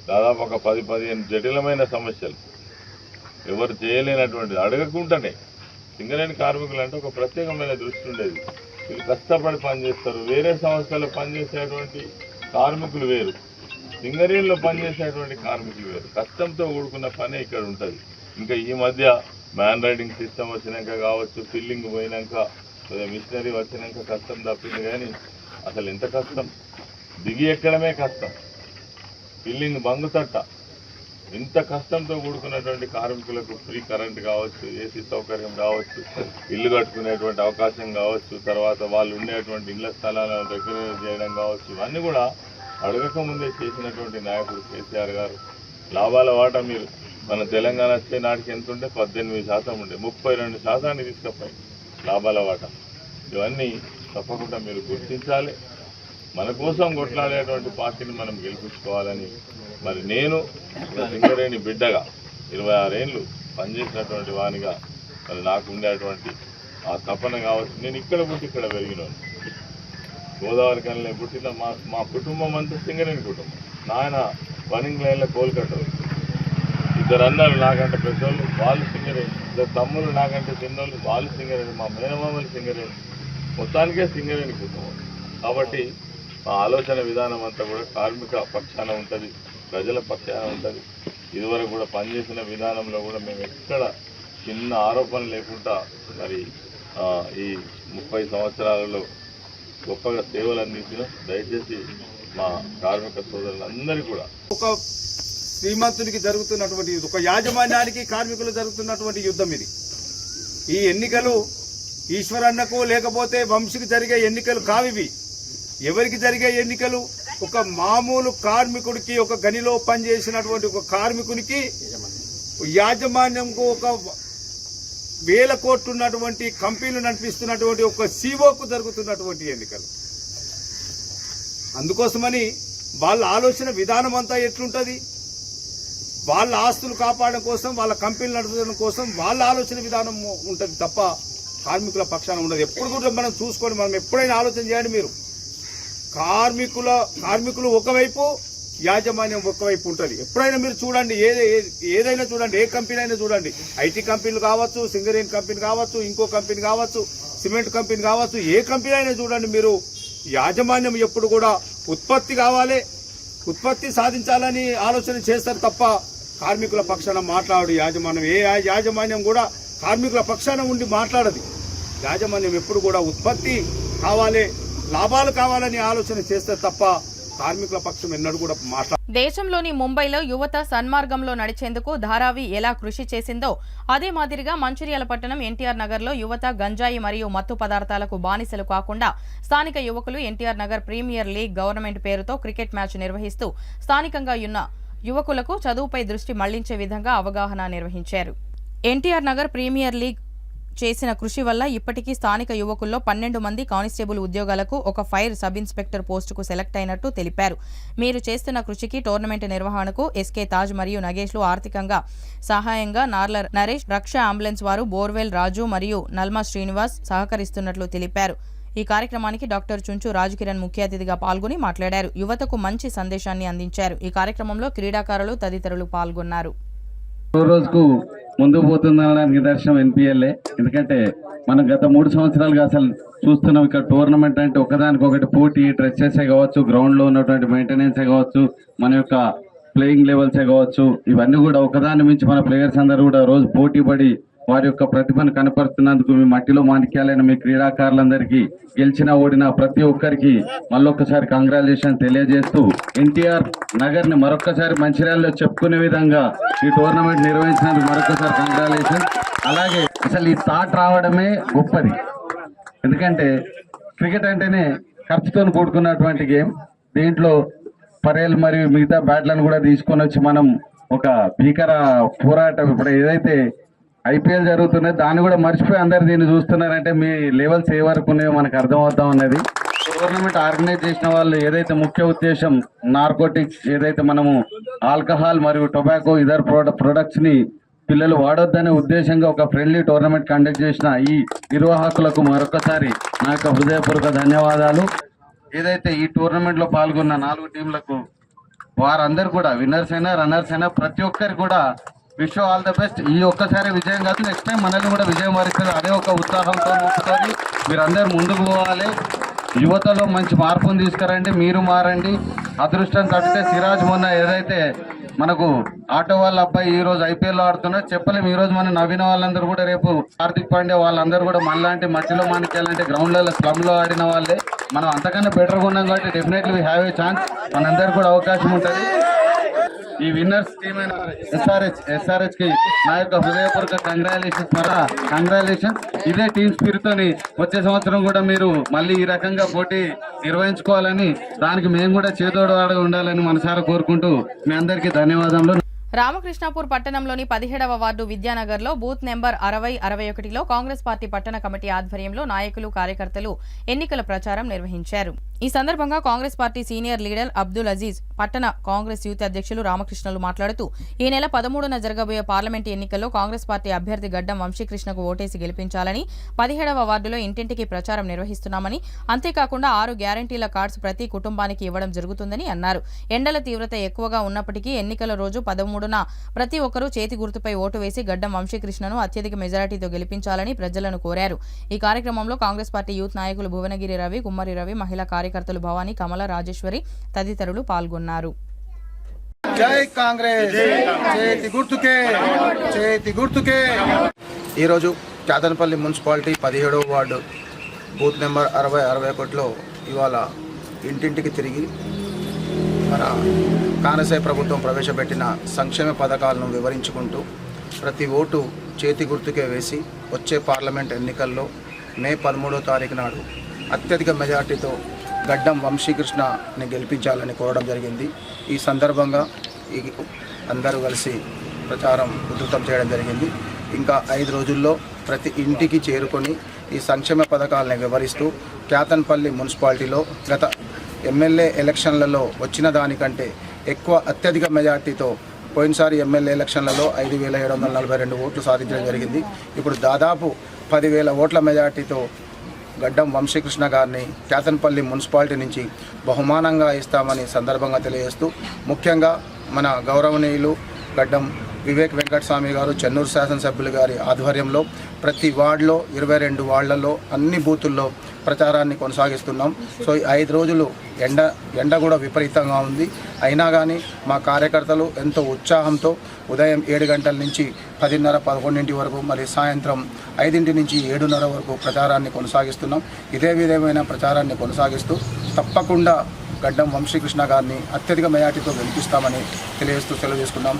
దాదాపు ఒక 10-15 జటిలమైన సమస్యలు ఎవరు చేయలేనటువంటిది అడగకుండానే సింగరేణి కార్మికులు అంటే ఒక ప్రత్యేకమైన దృష్టి ఉండేది. వీళ్ళు కష్టపడి పనిచేస్తారు. వేరే సంస్థల్లో పనిచేసేటువంటి కార్మికులు వేరు, సింగరేణిలో పనిచేసేటువంటి కార్మికులు వేరు. కష్టంతో కూడుకున్న పనే ఇక్కడ ఉంటుంది. ఇంకా ఈ మధ్య మ్యాన్ రైడింగ్ సిస్టమ్ వచ్చినాక కావచ్చు, ఫిల్లింగ్ పోయినాక, మిషనరీ వచ్చినాక కష్టం తప్పింది. కానీ అసలు ఎంత కష్టం, దిగి ఎక్కడమే కష్టం. ఫిల్లింగ్ బంగుతట్ట ఇంత కష్టంతో కూడుకున్నటువంటి కార్మికులకు ఫ్రీ కరెంట్ కావచ్చు, ఏసీ సౌకర్యం కావచ్చు, ఇల్లు కట్టుకునేటువంటి అవకాశం కావచ్చు, తర్వాత వాళ్ళు ఉండేటువంటి ఇళ్ల స్థలాలను రెగ్యులర్ చేయడం కావచ్చు, ఇవన్నీ కూడా అడగకముందే చేసినటువంటి నాయకుడు కేసీఆర్ గారు. లాభాల వాటా మీరు మన తెలంగాణ వచ్చే నాటికి ఎంత ఉంటే 18% ఉండే, 32% తీసుకపోయి లాభాల వాటా. ఇవన్నీ తప్పకుండా మీరు గుర్తించాలి. మన కోసం కొట్లాడేటువంటి పార్టీని మనం గెలిపించుకోవాలని మరి నేను సింగరేణి బిడ్డగా 26 ఏళ్ళు పనిచేసినటువంటి వానిగా మరి నాకు ఉండేటువంటి ఆ తపన కావచ్చు. నేను ఇక్కడ పుట్టి ఇక్కడ పెరిగినాను. గోదావరి కన్నా పుట్టిన మా కుటుంబం అంతా సింగరేణి కుటుంబం. నాయన రన్నింగ్ లైన్లో కోల్కట్టరు. 2 అన్నలు నాకంటే పెద్దోళ్ళు, వాళ్ళు సింగరేణి. 2 తమ్ముళ్ళు నాకంటే చిన్నోళ్ళు, వాళ్ళు సింగరేణి. మా మేనమామలు సింగరేణి. మొత్తానికే సింగరేణి కుటుంబం. కాబట్టి మా ఆలోచన విధానం అంతా కూడా కార్మిక పక్షాన ఉంటుంది, ప్రజల పక్షాన ఉంటుంది. ఇదివరకు కూడా పనిచేసిన విధానంలో కూడా మేము ఎక్కడ చిన్న ఆరోపణ లేకుండా మరి ఈ 30 సంవత్సరాలలో గొప్పగా సేవలు అందించినాం. దయచేసి మా కార్మిక సోదరులందరూ కూడా ఒక శ్రీమంతునికి జరుగుతున్నటువంటి ఒక యాజమాన్యానికి కార్మికులు జరుగుతున్నటువంటి యుద్ధం ఇది. ఈ ఎన్నికలు ఈశ్వరన్నకు లేకపోతే వంశీకి జరిగే ఎన్నికలు కావివి. ఎవరికి జరిగే ఎన్నికలు? ఒక మామూలు కార్మికుడికి, ఒక గనిలో పనిచేసినటువంటి ఒక కార్మికునికి, యాజమాన్యంకు ఒక 1000 కోట్లు ఉన్నటువంటి కంపెనీలు నడిపిస్తున్నటువంటి ఒక సీఓకు జరుగుతున్నటువంటి ఎన్నికలు. అందుకోసమని వాళ్ళ ఆలోచన విధానం అంతా ఎట్లుంటుంది, వాళ్ళ ఆస్తులు కాపాడడం కోసం, వాళ్ళ కంపెనీలు నడపడం కోసం వాళ్ళ ఆలోచన విధానం ఉంటుంది తప్ప కార్మికుల పక్షాన ఉండదు. ఎప్పుడు కూడా మనం చూసుకొని మనం ఎప్పుడైనా ఆలోచన చేయండి. మీరు కార్మికులు ఒకవైపు, యాజమాన్యం ఒకవైపు ఉంటుంది. ఎప్పుడైనా మీరు చూడండి, ఏదైనా చూడండి, ఏ కంపెనీ అయినా చూడండి, ఐటీ కంపెనీలు కావచ్చు, సింగరేణి కంపెనీ కావచ్చు, ఇంకో కంపెనీ కావచ్చు, సిమెంట్ కంపెనీ కావచ్చు, ఏ కంపెనీ అయినా చూడండి, మీరు యాజమాన్యం ఎప్పుడు కూడా ఉత్పత్తి కావాలి, ఉత్పత్తి సాధించాలని ఆలోచన చేస్తారు తప్ప కార్మికుల పక్షాన మాట్లాడు యాజమాన్యం. ఏ యాజమాన్యం కూడా కార్మికుల పక్షాన ఉండి మాట్లాడదు. యాజమాన్యం ఎప్పుడు కూడా ఉత్పత్తి కావాలి, లాభాలు కావాలని ఆలోచన చేస్తారు తప్ప కార్మికుల పక్షం ఎన్నడూ కూడా మాట్లాడ. దేశంలోని ముంబైలో యువత సన్మార్గంలో నడిచేందుకు ధారావి ఎలా కృషి చేసిందో అదే మాదిరిగా మంచిర్యాల పట్టణం ఎన్టీఆర్ నగర్లో యువత గంజాయి మరియు మత్తు పదార్థాలకు బానిసలు కాకుండా స్థానిక యువకులు NTR Nagar premier league government పేరుతో క్రికెట్ మ్యాచ్ నిర్వహిస్తూ స్థానికంగా ఉన్న యువకులకు చదువుపై దృష్టి మళ్లించే విధంగా అవగాహన నిర్వహించారు. ఎన్టీఆర్ నగర్ ప్రీమియర్ లీగ్ చేసిన కృషి వల్ల ఇప్పటికీ స్థానిక యువకుల్లో 12 మంది కానిస్టేబుల్ ఉద్యోగాలకు, ఒక ఫైర్ సబ్ ఇన్స్పెక్టర్ పోస్టుకు సెలెక్ట్ అయినట్టు తెలిపారు. మీరు చేస్తున్న కృషికి టోర్నమెంట్ నిర్వహణకు ఎస్కే తాజ్ మరియు నగేష్లు ఆర్థికంగా సహాయంగా నార్ల నరేష్, రక్ష అంబులెన్స్ వారు, బోర్వెల్ రాజు మరియు నల్మా శ్రీనివాస్ సహకరిస్తున్నట్లు తెలిపారు. ఈ కార్యక్రమానికి డాక్టర్ చుంచు రాజకిరణ్ ముఖ్య అతిథిగా పాల్గొని మాట్లాడారు. యువతకు మంచి సందేశాన్ని అందించారు. ఈ కార్యక్రమంలో క్రీడాకారులు తదితరులు పాల్గొన్నారు. రోజుకు ముందుకు పోతుందనడానికి నిదర్శనం ఎన్పిఎల్ఏ. ఎందుకంటే మనం గత 3 సంవత్సరాలుగా అసలు చూస్తున్నాం, ఇక్కడ టోర్నమెంట్ అంటే ఒకదానికొకటి పోటీ, డ్రెస్సెసే కావచ్చు, గ్రౌండ్ లో ఉన్నటువంటి మెయింటెనెన్సే కావచ్చు, మన యొక్క ప్లేయింగ్ లెవెల్సే కావచ్చు, ఇవన్నీ కూడా ఒకదాని మించి మన ప్లేయర్స్ అందరూ కూడా రోజు పోటీ పడి వారి యొక్క ప్రతిభను కనపరుస్తున్నందుకు మీ మట్టిలో మాణిక్యాలైన మీ క్రీడాకారులందరికీ, గెలిచినా ఓడినా ప్రతి ఒక్కరికి మళ్ళొక్కసారి కంగ్రాచులేషన్ తెలియజేస్తూ, ఎన్టీఆర్ నగర్ ని మరొక్కసారి మంచిర్యాలలో చెప్పుకునే విధంగా ఈ టోర్నమెంట్ నిర్వహించినందుకు మరొకసారి కంగ్రాచులేషన్. అలాగే అసలు ఈ థాట్ రావడమే గొప్పది. ఎందుకంటే క్రికెట్ అంటేనే ఖర్చుతో కూడుకున్నటువంటి గేమ్. దీంట్లో పరేల్ మరియు మిగతా బ్యాట్లను కూడా తీసుకొని వచ్చి మనం ఒక భీకర పోరాటం, ఇప్పుడు ఏదైతే ఐపీఎల్ జరుగుతున్నాయి దాన్ని కూడా మర్చిపోయి అందరు దీన్ని చూస్తున్నారంటే మీ లెవెల్స్ ఏ వరకు ఉన్నాయో మనకు అర్థమవుతా ఉన్నది. టోర్నమెంట్ ఆర్గనైజ్ చేసిన వాళ్ళు ఏదైతే ముఖ్య ఉద్దేశం నార్కోటిక్స్, ఏదైతే మనము ఆల్కహాల్ మరియు టొబాకో ఇతర ప్రొడక్ట్స్ ని పిల్లలు వాడొద్దనే ఉద్దేశంగా ఒక ఫ్రెండ్లీ టోర్నమెంట్ కండక్ట్ చేసిన ఈ నిర్వాహకులకు మరొకసారి నా యొక్క హృదయపూర్వక ధన్యవాదాలు. ఏదైతే ఈ టోర్నమెంట్ లో పాల్గొన్న 4 టీంలకు వారందరూ కూడా విన్నర్స్ అయినా రన్నర్స్ అయినా ప్రతి ఒక్కరికి కూడా విష్ ఆల్ ద బెస్ట్. ఈ ఒక్కసారి విజయం కాదు, నెక్స్ట్ టైం మనల్ని కూడా విజయం వరిస్తుంది. అదే ఒక ఉత్సాహంతో ముందుకొని మీరందరూ ముందుకు పోవాలి. యువతలో మంచి మార్పును తీసుకురండి, మీరు మారండి. అదృష్టం తప్పితే సిరాజ్ మొన్న ఏదైతే మనకు ఆటో వాళ్ళ అబ్బాయి ఈ రోజు ఐపీఎల్ ఆడుతున్నారు చెప్పలేము. ఈ రోజు మనం నవ్విన వాళ్ళందరూ కూడా రేపు హార్దిక్ పాండ్యా వాళ్ళందరూ కూడా మనలాంటి మట్టిలో మాణిక్యాలంటే గ్రౌండ్లలో స్లమ్ లో ఆడిన వాళ్ళే. మనం అంతకన్నా బెటర్గా ఉన్నాం కాబట్టి definitely we have a chance. మనందరూ కూడా అవకాశం ఉంటుంది. ఈ విన్నర్స్ టీమ్ అయిన ఎస్ఆర్హెచ్ కి నా యొక్క హృదయపూర్వక కంగ్రాచులేషన్. ఇదే టీమ్ స్పిరిట్ తోని వచ్చే సంవత్సరం కూడా మీరు మళ్ళీ ఈ రకంగా పోటీ నిర్వహించుకోవాలని, దానికి మేము కూడా చేదోడువాడుగా ఉండాలని మనసారా కోరుకుంటూ మీ అందరికీ ధన్యవాదాలు. రామకృష్ణాపూర్ పట్టణంలోని 17వ వార్డు విద్యానగర్లో బూత్ నెంబర్ 60-61లో కాంగ్రెస్ పార్టీ పట్టణ కమిటీ ఆధ్వర్యంలో నాయకులు, కార్యకర్తలు ఎన్నికల ప్రచారం నిర్వహించారు. ఈ సందర్భంగా Congress party senior leader Abdul Aziz, పట్టణ కాంగ్రెస్ యూత్ అధ్యక్షులు రామకృష్ణలు మాట్లాడుతూ, ఈ నెల 13న జరగబోయే పార్లమెంటు ఎన్నికల్లో కాంగ్రెస్ పార్టీ అభ్యర్థి గడ్డం వంశీకృష్ణకు ఓటేసి గెలిపించాలని, 17వ వార్డులో ఇంటింటికి ప్రచారం నిర్వహిస్తున్నామని, అంతేకాకుండా 6 గ్యారంటీల కార్డ్స్ ప్రతి కుటుంబానికి ఇవ్వడం జరుగుతుందని అన్నారు. ఎండల తీవ్రత ఎక్కువగా ఉన్నప్పటికీ ఎన్నికల రోజు 13న ప్రతి ఒక్కరూ చేతి గుర్తుపై ఓటు వేసి గడ్డం వంశీకృష్ణను అత్యధిక మెజారిటీతో గెలిపించాలని ప్రజలను కోరారు. ఈ కార్యక్రమంలో కాంగ్రెస్ పార్టీ యూత్ నాయకులు భువనగిరి రవి, కుమ్మరి రవి, మహిళా కార్యకర్తలు భవానీ, కమల, రాజేశ్వరి తదితరులు పాల్గొన్నారు. జై కాంగ్రెస్, చేతి గుర్తుకే, చేతి గుర్తుకే. ఈరోజు చాదనపల్లి మున్సిపాలిటీ 17వ వార్డు బూత్ నెంబర్ 60-61లో ఇవాళ ఇంటింటికి తిరిగి మన కానసాయి ప్రభుత్వం ప్రవేశపెట్టిన సంక్షేమ పథకాలను వివరించుకుంటూ ప్రతి ఓటు చేతి గుర్తుకే వేసి వచ్చే పార్లమెంట్ ఎన్నికల్లో మే 13వ తారీఖు నాడు అత్యధిక మెజార్టీతో గడ్డం వంశీకృష్ణని గెలిపించాలని కోరడం జరిగింది. ఈ సందర్భంగా అందరూ కలిసి ప్రచారం ఉధృతం చేయడం జరిగింది. ఇంకా 5 రోజుల్లో ప్రతి ఇంటికి చేరుకొని ఈ సంక్షేమ పథకాలను వివరిస్తూ క్యాతన్పల్లి మున్సిపాలిటీలో గత ఎమ్మెల్యే ఎలక్షన్లలో వచ్చిన దానికంటే ఎక్కువ అత్యధిక మెజార్టీతో పోయినసారి ఎమ్మెల్యే ఎలక్షన్లలో 5,742 ఓట్లు సాధించడం జరిగింది. ఇప్పుడు దాదాపు 10,000 ఓట్ల మెజార్టీతో గడ్డం వంశీకృష్ణ గారిని కేతన్పల్లి మున్సిపాలిటీ నుంచి బహుమానంగా ఇస్తామని సందర్భంగా తెలియజేస్తూ, ముఖ్యంగా మన గౌరవనీయులు గడ్డం వివేక్ వెంకటస్వామి గారు చెన్నూరు శాసనసభ్యులు గారి ఆధ్వర్యంలో ప్రతి వార్డులో 22 వార్డులలో అన్ని బూతుల్లో ప్రచారాన్ని కొనసాగిస్తున్నాం. సో ఈ 5 రోజులు ఎండ కూడా విపరీతంగా ఉంది. అయినా కానీ మా కార్యకర్తలు ఎంతో ఉత్సాహంతో ఉదయం 7 గంటల నుంచి 10:30-11 వరకు, మరి సాయంత్రం 5 నుంచి 7:30 వరకు ప్రచారాన్ని కొనసాగిస్తున్నాం. ఇదే విధమైన ప్రచారాన్ని కొనసాగిస్తూ తప్పకుండా గడ్డం వంశీకృష్ణ గారిని అత్యధిక మెజార్టీతో గెలిపిస్తామని తెలియజేస్తూ సెలవు తీసుకున్నాం.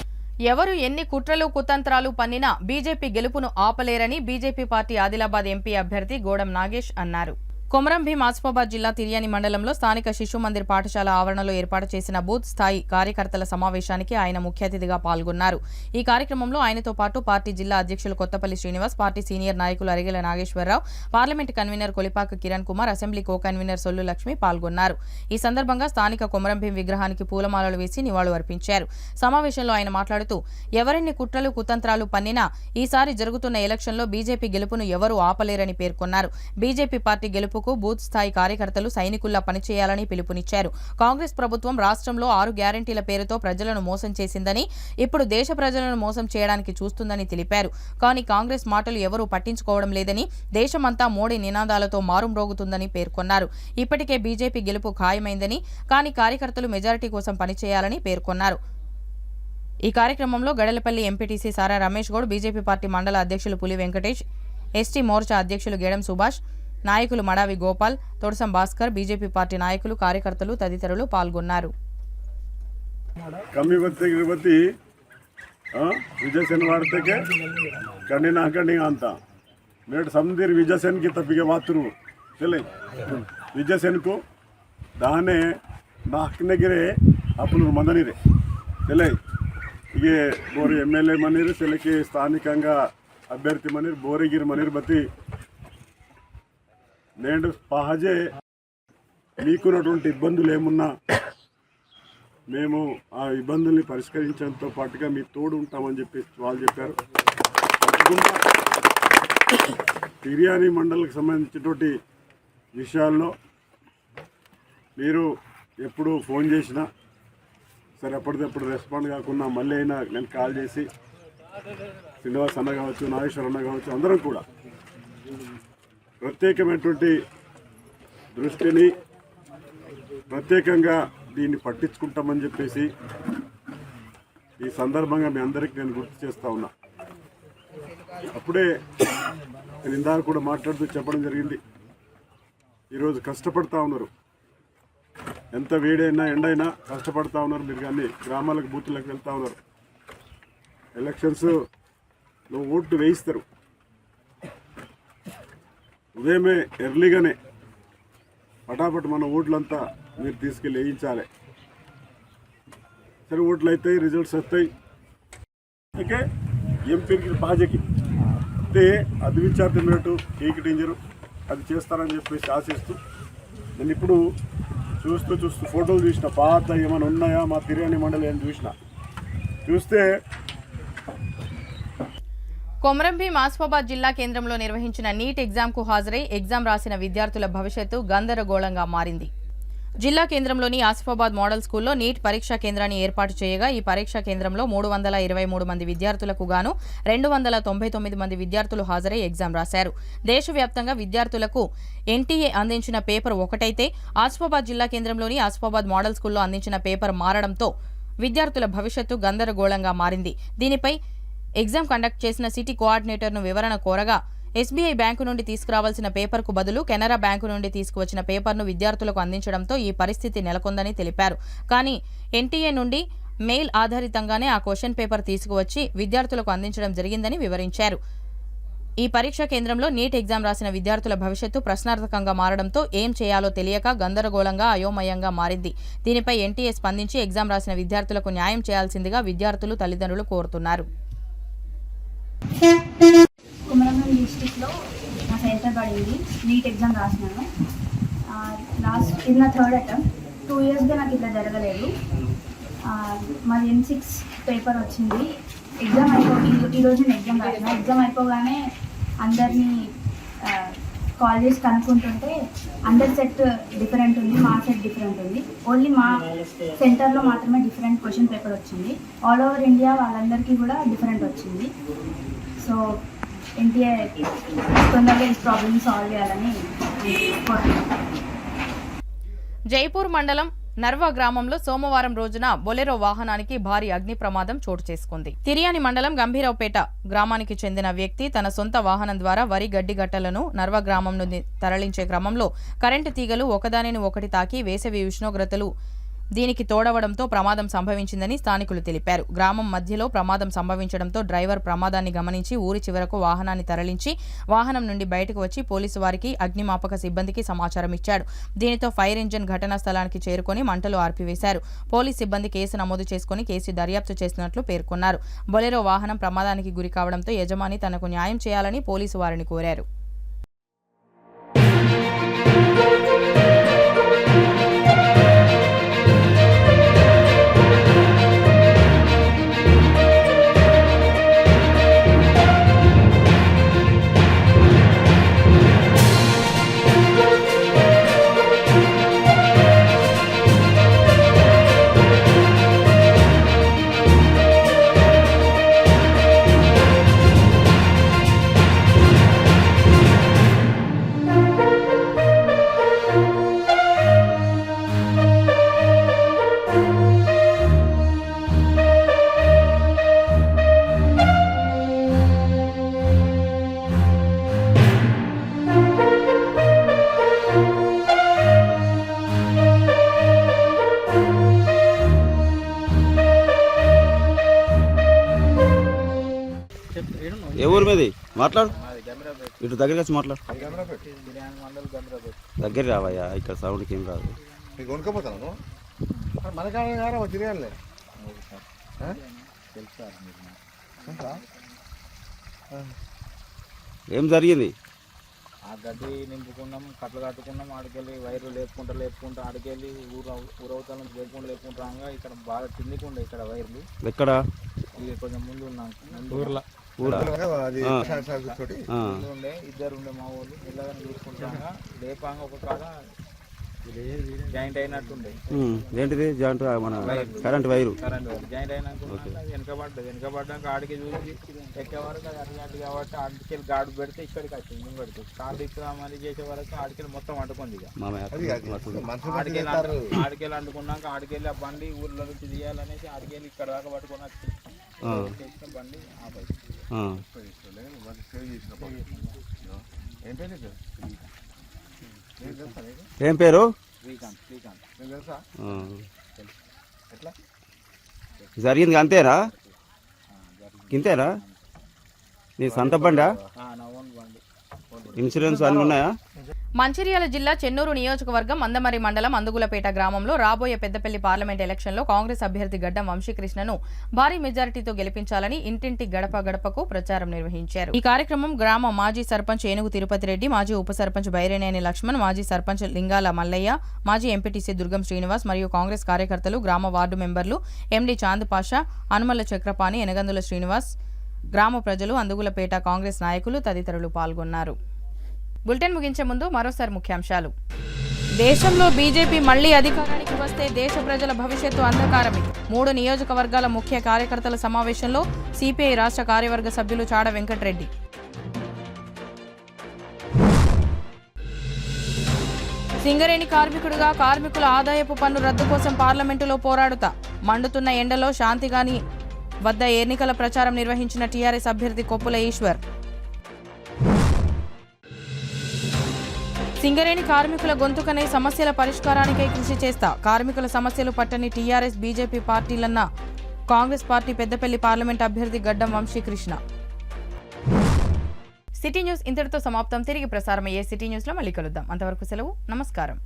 ఎవరు ఎన్ని కుట్రలు కుతంత్రాలు పన్నినా బీజేపీ గెలుపును ఆపలేరని బీజేపీ పార్టీ ఆదిలాబాద్ ఎంపీ అభ్యర్థి గోడం నాగేష్ అన్నారు. కొమరంభీం ఆసిఫాబాద్ జిల్లా తిర్యాని మండలంలో స్థానిక శిశు మందిర్ పాఠశాల ఆవరణలో ఏర్పాటు చేసిన బూత్ స్థాయి కార్యకర్తల సమావేశానికి ఆయన ముఖ్య అతిథిగా పాల్గొన్నారు. ఈ కార్యక్రమంలో ఆయనతో పాటు పార్టీ జిల్లా అధ్యక్షులు కొత్తపల్లి శ్రీనివాస్, పార్టీ సీనియర్ నాయకులు Arigela Nageswararao, parliament convener Kolipaka Kiran Kumar, assembly co convener Sollu Lakshmi పాల్గొన్నారు. ఈ సందర్భంగా స్థానిక కొమరంభీం విగ్రహానికి పూలమాలలు వేసి నివాళులు అర్పించారు. సమావేశంలో ఆయన మాట్లాడుతూ, ఎవరెన్ని కుట్రలు కుతంత్రాలు పన్నినా ఈసారి జరుగుతున్న ఎలక్షన్లో బీజేపీ గెలుపును ఎవరూ ఆపలేరని పేర్కొన్నారు. బీజేపీ పార్టీ గెలుపుకు బూత్ స్థాయి కార్యకర్తలు సైనికుల్లా పనిచేయాలని పిలుపునిచ్చారు. కాంగ్రెస్ ప్రభుత్వం రాష్ట్రంలో 6 గ్యారంటీల పేరుతో ప్రజలను మోసం చేసిందని, ఇప్పుడు దేశ ప్రజలను మోసం చేయడానికి చూస్తుందని తెలిపారు. కానీ కాంగ్రెస్ మాటలు ఎవరూ పట్టించుకోవడం లేదని, దేశమంతా మోడీ నినాదాలతో మారుమ్రోగుతుందని పేర్కొన్నారు. ఇప్పటికే బీజేపీ గెలుపు ఖాయమైందని, కానీ కార్యకర్తలు మెజారిటీ కోసం పనిచేయాలని పేర్కొన్నారు. ఈ కార్యక్రమంలో గడలపల్లి ఎంపీటీసీ సారా రమేష్ గౌడ్, బీజేపీ పార్టీ మండల అధ్యక్షులు పులి వెంకటేష్, ఎస్టీ మోర్చా అధ్యక్షులు గేడం సుభాష్, నాయకులు మడావి గోపాల్, తొడసం భాస్కర్, బీజేపీ పార్టీ నాయకులు, కార్యకర్తలు తదితరులు పాల్గొన్నారు. ಕಮ್ಮಿ ಬತ್ತಿ ವಿಜಯ್ ಸೇನ್ ವಾಡ್ತಕ್ಕೆ ಕಣ್ಣಿನ ಹಾಕಂಡಿ ಅಂತ ಮೇಡ್ ಸಮದಿರ್ ವಿಜಯ್ ಸೇನ್ಗೆ ತಪ್ಪಿಗೆ ಮಾತರು ಚಲೆ ವಿಜಯ್ ಸೇನ್ಕು దానే నాకనగిరే అప్పుడు మందనిరే చలే ఇగే బోరి ఎమ్మెల్యే మనీరు చెలకి స్థానికంగా అభ్యర్థి మనీరు బోరిగిరి మనీరు బతి నేను పహజే మీకున్నటువంటి ఇబ్బందులు ఏమున్నా మేము ఆ ఇబ్బందుల్ని పరిష్కరించడంతో పాటుగా మీ తోడు ఉంటామని చెప్పి వాళ్ళు చెప్పారు. తప్పకుండా తిర్యాని మండలికి సంబంధించినటువంటి విషయాల్లో మీరు ఎప్పుడు ఫోన్ చేసినా సరే అప్పటిదప్పుడు రెస్పాండ్ కాకుండా మళ్ళీ అయినా నేను కాల్ చేసి శ్రీనివాస్ అన్న కావచ్చు, నాగేశ్వర అన్న కావచ్చు, అందరం కూడా ప్రత్యేకమైనటువంటి దృష్టిని ప్రత్యేకంగా దీన్ని పట్టించుకుంటామని చెప్పేసి ఈ సందర్భంగా మీ అందరికీ నేను గుర్తు చేస్తూ ఉన్నా. అప్పుడే నేను ఇందాక కూడా మాట్లాడుతూ చెప్పడం జరిగింది, ఈరోజు కష్టపడతా ఉన్నారు, ఎంత వేడైనా ఎండైనా కష్టపడతా ఉన్నారు. మీరు కానీ గ్రామాలకు బూతులకు వెళ్తూ ఉన్నారు, ఎలక్షన్స్లో ఓట్లు వేయిస్తారు. ఉదయమే ఎర్లీగానే పటాపట్ మన ఓట్లంతా మీరు తీసుకెళ్ళి వేయించాలి. సరే ఓట్లు అవుతాయి, రిజల్ట్స్ వస్తాయి, అందుకే ఎంపీకి బాజకి అయితే అది విచారణ మేటు కేక్ డేంజరు అది చేస్తారని చెప్పేసి ఆశిస్తూ నేను ఇప్పుడు చూస్తూ ఫోటోలు చూసిన పాత ఏమైనా ఉన్నాయా మా తిర్యాని మండలి అని చూస్తే కొమరంభీం ఆసిఫాబాద్ జిల్లా కేంద్రంలో నిర్వహించిన నీట్ ఎగ్జామ్కు హాజరై ఎగ్జామ్ రాసిన విద్యార్థుల భవిష్యత్తు గందరగోళంగా మారింది. జిల్లా కేంద్రంలోని ఆసిఫాబాద్ మోడల్ స్కూల్లో నీట్ పరీక్షా కేంద్రాన్ని ఏర్పాటు చేయగా ఈ పరీక్షా కేంద్రంలో 323 మంది విద్యార్థులకు గాను 299 మంది విద్యార్థులు హాజరై ఎగ్జామ్ రాశారు. దేశవ్యాప్తంగా విద్యార్థులకు ఎన్టీఏ అందించిన పేపర్ ఒకటైతే ఆసిఫాబాద్ జిల్లా కేంద్రంలోని ఆసిఫాబాద్ మోడల్ స్కూల్లో అందించిన పేపర్ మారడంతో విద్యార్థుల భవిష్యత్తు గందరగోళంగా మారింది. దీనిపై ఎగ్జామ్ కండక్ట్ చేసిన సిటీ కోఆర్డినేటర్ను వివరణ కోరగా ఎస్బీఐ బ్యాంకు నుండి తీసుకురావాల్సిన పేపర్కు బదులు కెనరా బ్యాంకు నుండి తీసుకువచ్చిన పేపర్ను విద్యార్థులకు అందించడంతో ఈ పరిస్థితి నెలకొందని తెలిపారు. కానీ ఎన్టీఏ నుండి మెయిల్ ఆధారితంగానే ఆ క్వశ్చన్ పేపర్ తీసుకువచ్చి విద్యార్థులకు అందించడం జరిగిందని వివరించారు. ఈ పరీక్షా కేంద్రంలో నీట్ ఎగ్జామ్ రాసిన విద్యార్థుల భవిష్యత్తు ప్రశ్నార్థకంగా మారడంతో ఏం చేయాలో తెలియక గందరగోళంగా అయోమయంగా మారింది. దీనిపై ఎన్టీఏ స్పందించి ఎగ్జామ్ రాసిన విద్యార్థులకు న్యాయం చేయాల్సిందిగా విద్యార్థులు తల్లిదండ్రులు కోరుతున్నారు. కొమరంభీం డిస్ట్రిక్ట్లో నా సెంటర్ పడింది. నీట్ ఎగ్జామ్ రాసినాను. ఇది నా 3rd అటెంప్ట్. 2 ఇయర్స్గా నాకు ఇట్లా జరగలేదు. మాది M6 పేపర్ వచ్చింది. ఎగ్జామ్ ఈరోజు నేను ఎగ్జామ్ రాసిన. ఎగ్జామ్ అయిపోగానే అందరినీ కాల్ చేసి కనుక్కుంటుంటే అందరి సెట్ డిఫరెంట్ ఉంది, మా సెట్ డిఫరెంట్ ఉంది. ఓన్లీ మా సెంటర్లో మాత్రమే డిఫరెంట్ క్వశ్చన్ పేపర్ వచ్చింది. ఆల్ ఓవర్ ఇండియా వాళ్ళందరికీ కూడా డిఫరెంట్ వచ్చింది. సో ఎన్టీఏ తొందరగా ఈ ప్రాబ్లమ్ సాల్వ్ చేయాలని కోరుతున్నాను. జైపూర్ మండలం నర్వా గ్రామంలో సోమవారం రోజున బొలెరో వాహనానికి భారీ అగ్ని ప్రమాదం చోటు చేసుకుంది. తిరియాని మండలం గంభీరావుపేట గ్రామానికి చెందిన వ్యక్తి తన సొంత వాహనం ద్వారా వరి గడ్డి గట్టలను నర్వా గ్రామం నుండి తరలించే క్రమంలో కరెంటు తీగలు ఒకదానిని ఒకటి తాకి వేసవి ఉష్ణోగ్రతలు దీనికి తోడవడంతో ప్రమాదం సంభవించిందని స్థానికులు తెలిపారు. గ్రామం మధ్యలో ప్రమాదం సంభవించడంతో డ్రైవర్ ప్రమాదాన్ని గమనించి ఊరి చివరకు వాహనాన్ని తరలించి వాహనం నుండి బయటకు వచ్చి పోలీసు వారికి అగ్నిమాపక సిబ్బందికి సమాచారం ఇచ్చాడు. దీనితో ఫైర్ ఇంజిన్ ఘటనా స్థలానికి చేరుకొని మంటలు ఆర్పివేశారు. పోలీస్ సిబ్బంది కేసు నమోదు చేసుకుని కేసు దర్యాప్తు చేస్తున్నట్లు పేర్కొన్నారు. బొలెరో వాహనం ప్రమాదానికి గురి కావడంతో యజమాని తనకు న్యాయం చేయాలని పోలీసు వారిని కోరారు. ఎవరి మీది మాట్లాడు, ఇటు దగ్గరికి వచ్చి మాట్లాడు. దగ్గర రావయ్యా, ఇక్కడ సౌండ్కి ఏం రాదు. ఏం జరిగింది? ఆ గడ్డి నింపుకున్నాం, కట్టలు కట్టుకున్నాం, ఆడికెళ్ళి వైర్లు లేపుకుంటా ఆడికెళ్ళి ఊరవతల నుంచి లేపుకుంటూ రాగా ఇక్కడ బాగా తిండికుండే ఇక్కడ వైర్లు. ఎక్కడ? ఇక కొంచెం ముందు ఉన్నాం ఊర్లో ఉండే ఇద్దరు ఉండే మా ఊళ్ళు ఇళ్ళని చూసుకుంటాగా లేపాంగా ఒక కాడ జాయింట్ అయినట్టుండే. ఏంటిది జాయింట్? మన కరెంట్ వైరు జాయింట్ అయినాక వెనకబడ్డాక ఆడికి చూసి ఎక్కే వరకు అది అటు కాబట్టి ఆడికెళ్ళి గాడు పెడితే ఇక్కడికి వచ్చింది పెడితే కాళ్ళు ఇక్కమని చేసే వరకు ఆడికెళ్ళి మొత్తం అంటుకుంది. ఇక ఆడికెళ్ళి అంటుకున్నాక ఆడికెళ్ళి ఆ బండి ఊర్లో నుంచి తీయాలనేసి ఆడికెళ్ళి ఇక్కడ దాకా పట్టుకుని వచ్చి బండి ఆపాయి. ఏం పేరు? జరిగింది అంతేనా? ఇంతేనా? నీ సొంత బండా? ఇన్సూరెన్స్ అన్నీ ఉన్నాయా? మంచిర్యాల జిల్లా చెన్నూరు నియోజకవర్గం మందమరి మండలం అందుగులపేట గ్రామంలో రాబోయే పెద్దపల్లి పార్లమెంట్ ఎలక్షన్లో కాంగ్రెస్ అభ్యర్థి గడ్డం వంశీకృష్ణను భారీ మెజారిటీతో గెలిపించాలని ఇంటింటి గడప గడపకు ప్రచారం నిర్వహించారు. ఈ కార్యక్రమం గ్రామ మాజీ సర్పంచ్ ఏనుగు తిరుపతి రెడ్డి, మాజీ ఉప సర్పంచ్ బైరేనేని లక్ష్మణ్, మాజీ సర్పంచ్ లింగాల మల్లయ్య, మాజీ ఎంపీటీసీ దుర్గం శ్రీనివాస్ మరియు కాంగ్రెస్ కార్యకర్తలు, గ్రామ వార్డు మెంబర్లు, ఎండీ చాంద్ పాషా, అనుమల్ల చక్రపాణి, ఎనగందుల శ్రీనివాస్, గ్రామ ప్రజలు, అందుగులపేట కాంగ్రెస్ నాయకులు తదితరులు పాల్గొన్నారు. బులెటిన్ ముగించే ముందు మరోసారి ముఖ్యాంశాలు. దేశంలో బీజేపీ మళ్లీ అధికారానికి వస్తే దేశ ప్రజల భవిష్యత్తు అంధకారమే. 3 నియోజకవర్గాల ముఖ్య కార్యకర్తల సమావేశంలో సిపిఐ రాష్ట్ర కార్యవర్గ సభ్యులు చాడ వెంకటరెడ్డి. సింగరేణి కార్మికుడిగా కార్మికుల ఆదాయపు పన్ను రద్దు కోసం పార్లమెంటులో పోరాడుతా. మండుతున్న ఎండలో శాంతిగాని వద్ద ఎన్నికల ప్రచారం నిర్వహించిన టీఆర్ఎస్ అభ్యర్థి కొప్పుల ఈశ్వర్. సింగరేణి కార్మికుల గొంతుకనే సమస్యల పరిష్కారానికై కృషి చేస్తా. కార్మికుల సమస్యలు పట్టని టీఆర్ఎస్ బీజేపీ పార్టీలన్న కాంగ్రెస్ పార్టీ పెద్దపల్లి పార్లమెంట్ అభ్యర్థి గడ్డం వంశీకృష్ణ. సిటీ న్యూస్ ఇంతటితో సమాప్తం. తిరిగి ప్రసారమయ్యే సిటీ న్యూస్లో మళ్ళీ కలుద్దాం. అంతవరకు సెలవు. నమస్కారం.